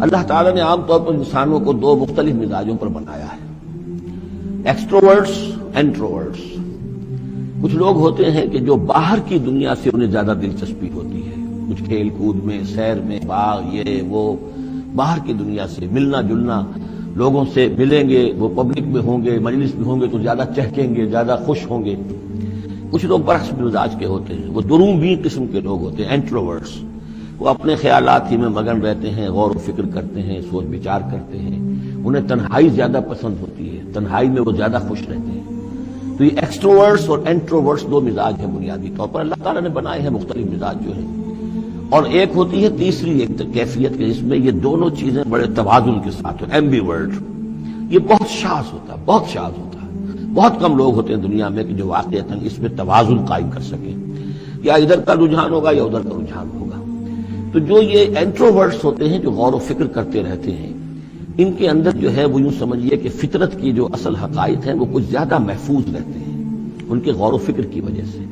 اللہ تعالیٰ نے عام طور پر انسانوں کو دو مختلف مزاجوں پر بنایا ہے، ایکسٹروورٹس، انٹروورٹس۔ کچھ لوگ ہوتے ہیں کہ جو باہر کی دنیا سے انہیں زیادہ دلچسپی ہوتی ہے، کچھ کھیل کود میں، سیر میں، باغ، یہ وہ، باہر کی دنیا سے ملنا جلنا، لوگوں سے ملیں گے، وہ پبلک میں ہوں گے، مجلس میں ہوں گے تو زیادہ چہکیں گے، زیادہ خوش ہوں گے۔ کچھ لوگ برعکس مزاج کے ہوتے ہیں، وہ دروبین قسم کے لوگ ہوتے ہیں، انٹروورٹس۔ وہ اپنے خیالات ہی میں مگن رہتے ہیں، غور و فکر کرتے ہیں، سوچ بچار کرتے ہیں، انہیں تنہائی زیادہ پسند ہوتی ہے، تنہائی میں وہ زیادہ خوش رہتے ہیں۔ تو یہ ایکسٹروورٹس اور انٹروورٹس دو مزاج ہیں بنیادی طور پر، اللہ تعالیٰ نے بنائے ہیں مختلف مزاج جو ہیں۔ اور ایک ہوتی ہے تیسری ایک کیفیت کے، جس میں یہ دونوں چیزیں بڑے توازن کے ساتھ ہو، ایمبیورٹ۔ یہ بہت شاذ ہوتا ہے، بہت شاذ ہوتا ہے، بہت کم لوگ ہوتے ہیں دنیا میں کہ جو واقعتاً اس میں توازن قائم کر سکیں، یا ادھر کا رجحان ہوگا یا ادھر کا رجحان ہوگا۔ تو جو یہ انٹروورٹس ہوتے ہیں، جو غور و فکر کرتے رہتے ہیں، ان کے اندر جو ہے وہ یوں سمجھیے کہ فطرت کی جو اصل حقائق ہیں وہ کچھ زیادہ محفوظ رہتے ہیں ان کے غور و فکر کی وجہ سے۔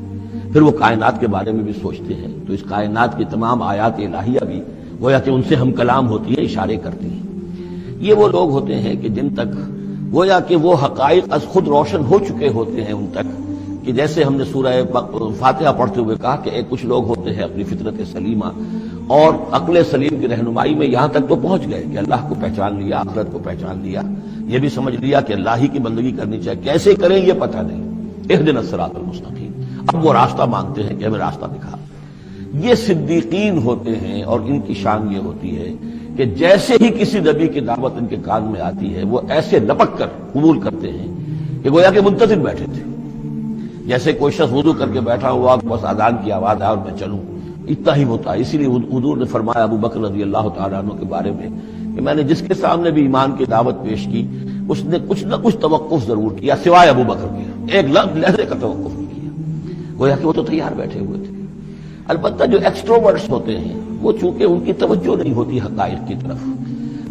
پھر وہ کائنات کے بارے میں بھی سوچتے ہیں، تو اس کائنات کی تمام آیات الہیہ بھی گویا کہ ان سے ہم کلام ہوتی ہیں، اشارے کرتی ہیں۔ یہ وہ لوگ ہوتے ہیں کہ جن تک گویا کہ وہ حقائق از خود روشن ہو چکے ہوتے ہیں ان تک، کہ جیسے ہم نے سورہ فاتحہ پڑھتے ہوئے کہا کہ کچھ لوگ ہوتے ہیں اپنی فطرت سلیمہ اور عقل سلیم کی رہنمائی میں یہاں تک تو پہنچ گئے کہ اللہ کو پہچان لیا، آخرت کو پہچان لیا، یہ بھی سمجھ لیا کہ اللہ ہی کی بندگی کرنی چاہیے، کیسے کریں یہ پتہ نہیں، اہدنا الصراط المستقیم۔ اب وہ راستہ مانگتے ہیں کہ ہمیں راستہ دکھا۔ یہ صدیقین ہوتے ہیں، اور ان کی شان یہ ہوتی ہے کہ جیسے ہی کسی نبی کی دعوت ان کے کان میں آتی ہے وہ ایسے لپک کر قبول کرتے ہیں کہ گویا کہ منتظر بیٹھے تھے، جیسے کوئی شخص وضو کر کے بیٹھا ہوا بس اذان کی آواز آئے اور میں چلوں، اتنا ہی ہوتا ہے۔ اسی لیے حضور نے فرمایا ابو بکر رضی اللہ تعالیٰ عنہ کے بارے میں کہ میں نے جس کے سامنے بھی ایمان کی دعوت پیش کی اس نے کچھ نہ کچھ توقف ضرور کیا، سوائے ابو بکر کے ایک لحظے کا توقف نہیں کیا، گویا کہ وہ تو تیار بیٹھے ہوئے تھے۔ البتہ جو ایکسٹروورٹس ہوتے ہیں وہ چونکہ ان کی توجہ نہیں ہوتی حقائق کی طرف،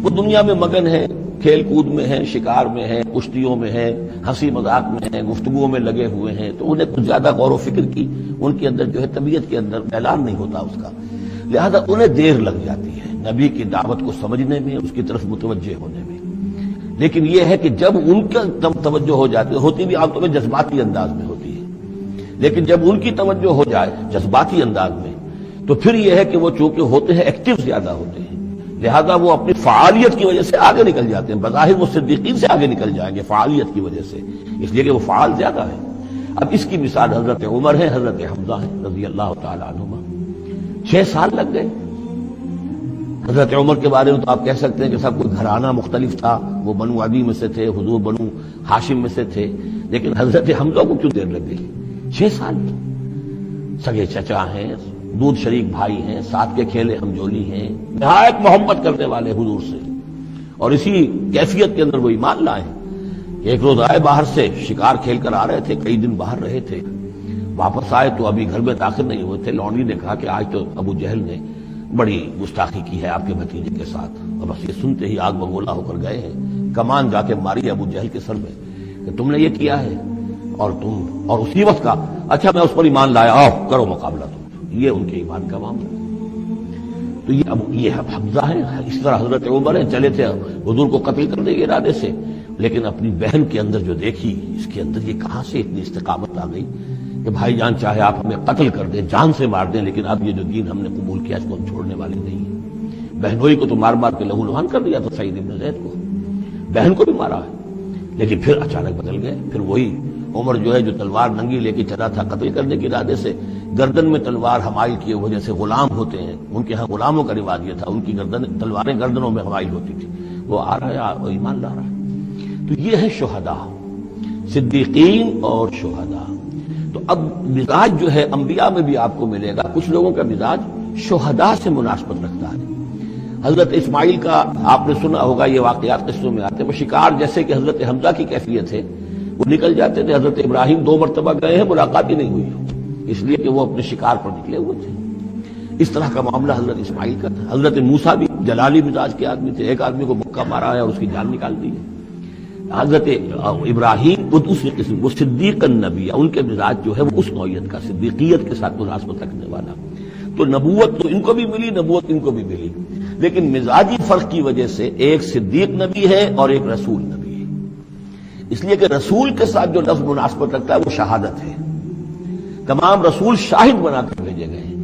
وہ دنیا میں مگن ہیں، کھیل کود میں ہیں، شکار میں ہیں، کشتیوں میں ہیں، ہنسی مذاق میں ہیں، گفتگوؤں میں لگے ہوئے ہیں، تو انہیں کچھ زیادہ غور و فکر کی ان کے اندر جو ہے طبیعت کے اندر اعلان نہیں ہوتا اس کا، لہذا انہیں دیر لگ جاتی ہے نبی کی دعوت کو سمجھنے میں، اس کی طرف متوجہ ہونے میں۔ لیکن یہ ہے کہ جب ان کا توجہ ہو جاتی ہوتی بھی عام طور پر جذباتی انداز میں ہوتی ہے، لیکن جب ان کی توجہ ہو جائے جذباتی انداز میں تو پھر یہ ہے کہ وہ چونکہ ہوتے ہیں ایکٹیو زیادہ ہوتے ہیں، لہذا وہ اپنی فعالیت کی وجہ سے آگے نکل جاتے ہیں، بظاہر وہ صدیقین سے آگے نکل جائیں گے فعالیت کی وجہ سے، اس لیے کہ وہ فعال زیادہ ہے۔ اب اس کی مثال حضرت عمر ہے، حضرت حمزہ ہے رضی اللہ تعالی عنہما۔ 6 سال لگ گئے۔ حضرت عمر کے بارے میں تو آپ کہہ سکتے ہیں کہ سب کوئی گھرانہ مختلف تھا، وہ بنو عدی میں سے تھے، حضور بنو ہاشم میں سے تھے، لیکن حضرت حمزہ کو کیوں دیر لگ گئی؟ 6 سال سگے چچا ہیں، دودھ شریک بھائی ہیں، ساتھ کے کھیلے ہمجولی ہیں، نہایت محبت کرنے والے حضور سے، اور اسی کیفیت کے اندر وہ ایمان لائے کہ ایک روز آئے باہر سے، شکار کھیل کر آ رہے تھے، کئی دن باہر رہے تھے، واپس آئے تو ابھی گھر میں داخل نہیں ہوئے تھے، لونڈی نے کہا کہ آج تو ابو جہل نے بڑی گستاخی کی ہے آپ کے بھتیجے کے ساتھ۔ اب بس یہ سنتے ہی آگ بگولا ہو کر گئے ہیں، کمان جا کے ماری ابو جہل کے سر میں کہ تم نے یہ کیا ہے، اور اسی وقت کا اچھا میں اس پر ایمان لایا، آؤ کرو مقابلہ تم۔ یہ ان کے ایمان کا معاملہ۔ تو یہ حمزہ ہے، اس طرح حضرت عمر ہے، چلے تھے حضور کو قتل کرنے کے ارادے سے، لیکن اپنی بہن کے اندر جو دیکھی، اس کے اندر یہ کہاں سے اتنی استقامت آ گئی کہ بھائی جان چاہے آپ ہمیں قتل کر دیں، جان سے مار دیں، لیکن اب یہ جو دین ہم نے قبول کیا اس کو ہم چھوڑنے والے نہیں ہیں۔ بہنوئی کو تو مار مار کے لہو لہان کر دیا تھا سعید بن زید کو، بہن کو بھی مارا ہے، لیکن پھر اچانک بدل گئے۔ پھر وہی عمر جو ہے جو تلوار ننگی لے کے چلا تھا قتل کرنے کے ارادے سے، گردن میں تلوار حمائل کی وجہ سے غلام ہوتے ہیں، ان کے ہاں غلاموں کا رواج یہ تھا، ان کی تلواریں گردنوں میں حمائل ہوتی تھی، وہ آ رہا ہے وہ ایمان لا رہا ہے۔ تو یہ ہے شہداء، صدیقین اور شہداء۔ تو اب مزاج جو ہے انبیاء میں بھی آپ کو ملے گا، کچھ لوگوں کا مزاج شہداء سے مناسبت رکھتا ہے۔ حضرت اسماعیل کا آپ نے سنا ہوگا، یہ واقعات قصوں میں آتے ہیں، وہ شکار جیسے کہ حضرت حمزہ کی کیفیت ہے، وہ نکل جاتے تھے۔ حضرت ابراہیم 2 مرتبہ گئے ہیں، ملاقات ہی نہیں ہوئی، اس لیے کہ وہ اپنے شکار پر نکلے ہوئے تھے۔ اس طرح کا معاملہ حضرت اسماعیل کا تھا۔ حضرت موسیٰ بھی جلالی مزاج کے آدمی تھے، ایک آدمی کو مکہ مارا ہے اور اس کی جان نکال دی ہے۔ حضرت ابراہیم وہ دوسری قسم، وہ صدیق النبی، ان کے مزاج جو ہے وہ اس نوعیت کا، صدیقیت کے ساتھ مناسبت رکھنے والا۔ تو نبوت تو ان کو بھی ملی، نبوت ان کو بھی ملی، لیکن مزاجی فرق کی وجہ سے ایک صدیق نبی ہے اور ایک رسول نبی ہے۔ اس لیے کہ رسول کے ساتھ جو لفظ مناسبت رکھتا ہے وہ شہادت ہے، تمام رسول شاہد بنا کر بھیجے گئے ہیں۔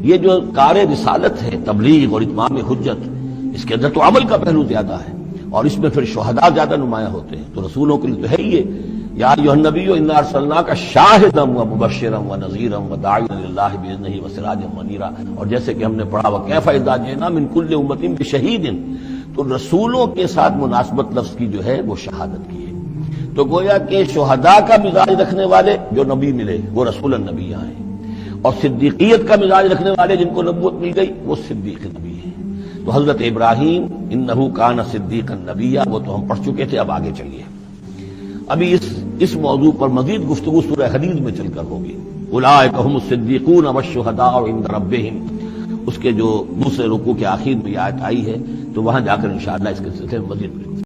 یہ جو کار رسالت ہے، تبلیغ اور اتمام حجت، اس کے اندر تو عمل کا پہلو زیادہ ہے، اور اس میں پھر شہداء زیادہ نمایاں ہوتے ہیں، تو رسولوں کے لیے تو ہے ہی یہ، یا ایھا النبی انا ارسلناک شاہدا ومبشرا ونذیرا وداعیا الی اللہ باذنہ وسراجا منیرا، اور جیسے کہ ہم نے پڑھا وکیف اذا جئنا من کل امۃ بشہید، تو رسولوں کے ساتھ مناسبت لفظ کی جو ہے وہ شہادت کی ہے۔ تو گویا کہ شہداء کا مزاج رکھنے والے جو نبی ملے وہ رسول النبی ہیں، اور صدیقیت کا مزاج رکھنے والے جن کو نبوت مل گئی وہ صدیق نبی ہیں۔ تو حضرت ابراہیم انہ کان صدیقا نبیا، وہ تو ہم پڑھ چکے تھے، اب آگے چلیے۔ ابھی اس موضوع پر مزید گفتگو سورہ حدید میں چل کر ہوگی۔ اولئک ھم الصدیقون والشہداء عند ربہم، اس کے جو دوسرے رکوع کے آخر میں یہ آیت آئی ہے، تو وہاں جا کر انشاءاللہ اس کے سلسلے میں مزید